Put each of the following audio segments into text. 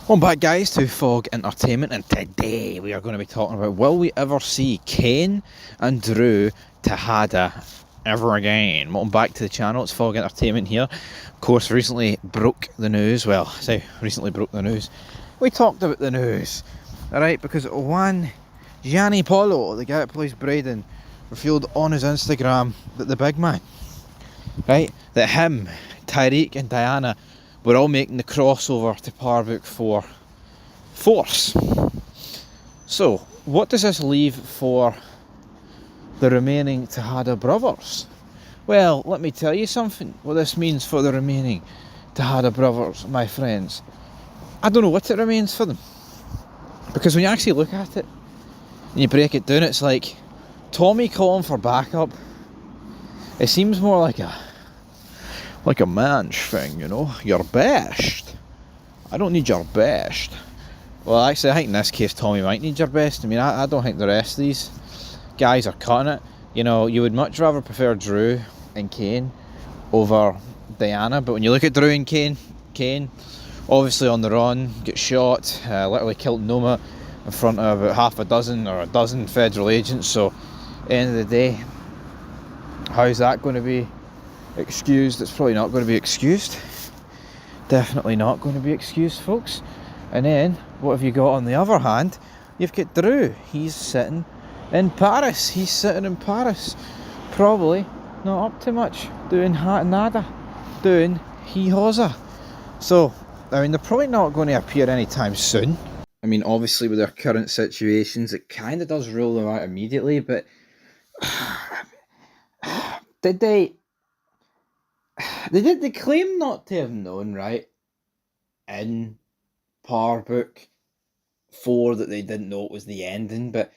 Welcome back, guys, to Fog Entertainment, and today we are going to be talking about, will we ever see Kane and Drew Tejada ever again? Welcome back to the channel. It's Fog Entertainment here. Of course, recently broke the news. Well, I say recently broke the news. We talked about the news, alright, because Juan Gianni Polo, the guy that plays Braden, revealed on his Instagram that the big man, right, that him, Tyreek and Diana were all making the crossover to Powerbook 4 Force. So, what does this leave for the remaining Tejada brothers? Well, let me tell you something. What this means for the remaining Tejada brothers, my friends. I don't know what it remains for them. Because when you actually look at it, and you break it down, it's like Tommy calling for backup. It seems more like a man's thing, you know. Your best. I don't need your best. Well, actually, I think in this case Tommy might need your best. I mean, I don't think the rest of these guys are cutting it. You know, you would much rather prefer Drew and Kane over Diana. But when you look at Drew and Kane obviously on the run, get shot, literally killed Noma in front of about half a dozen or a dozen federal agents. So, at the end of the day, how's that going to be excused? It's probably not going to be excused. Definitely not going to be excused, folks. And then, what have you got on the other hand? You've got Drew. He's sitting in Paris. Probably not up to much. Doing nada. Doing he-hoza. So, I mean, they're probably not going to appear anytime soon. I mean, obviously with their current situations, it kind of does rule them out immediately, but did they claim not to have known, right, in Powerbook 4 that they didn't know it was the ending. But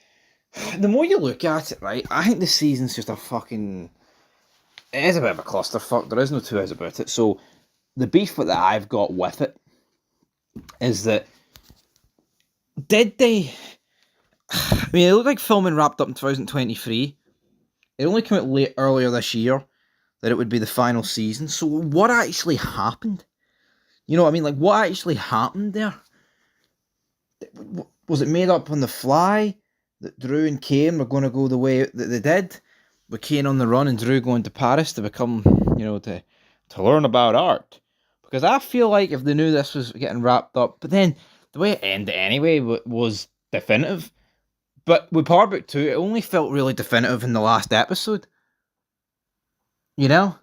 the more you look at it, right, I think the season's just it is a bit of a clusterfuck. There is no two ways about it. So the beef that I've got with it is that did they... I mean, it looked like filming wrapped up in 2023. It only came out earlier this year that it would be the final season. So what actually happened? You know what I mean? Like, what actually happened there? Was it made up on the fly that Drew and Kane were going to go the way that they did? With Kane on the run and Drew going to Paris to become, you know, to learn about art? Because I feel like if they knew this was getting wrapped up, but then the way it ended anyway was definitive. But with Powerbook 2, it only felt really definitive in the last episode. You know?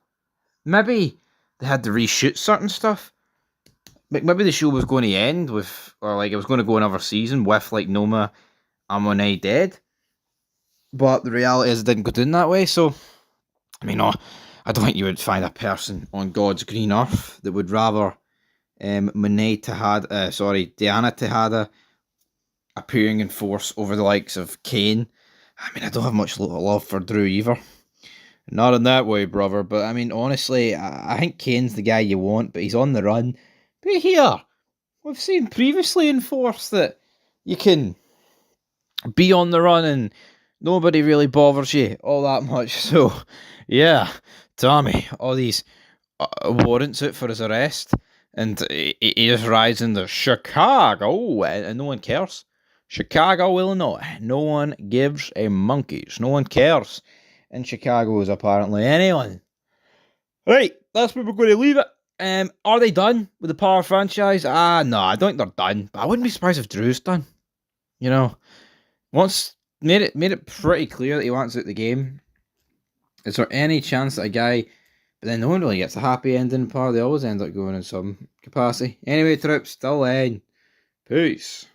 Maybe they had to reshoot certain stuff. Like, maybe the show was going to end with, or like it was going to go another season with like Noma and Monet dead. But the reality is it didn't go down that way. So, I mean, no, I don't think you would find a person on God's green earth that would rather Diana Tejada appearing in Force over the likes of Kane. I mean, I don't have much love for Drew either. Not in that way, brother. But I mean, honestly, I think Kane's the guy you want, but he's on the run. But here, we've seen previously in Force that you can be on the run and nobody really bothers you all that much. So, yeah, Tommy, all these warrants out for his arrest, and he just rides into Chicago, and no one cares. Chicago, Illinois. No one gives a monkeys. No one cares in Chicago is apparently anyone. Right, that's where we're going to leave it. Are they done with the Power franchise? No, I don't think they're done. But I wouldn't be surprised if Drew's done. You know, once made it pretty clear that he wants out the game. Is there any chance that a guy... But then no one really gets a happy ending in Power. They always end up going in some capacity. Anyway, troops, till then. Peace.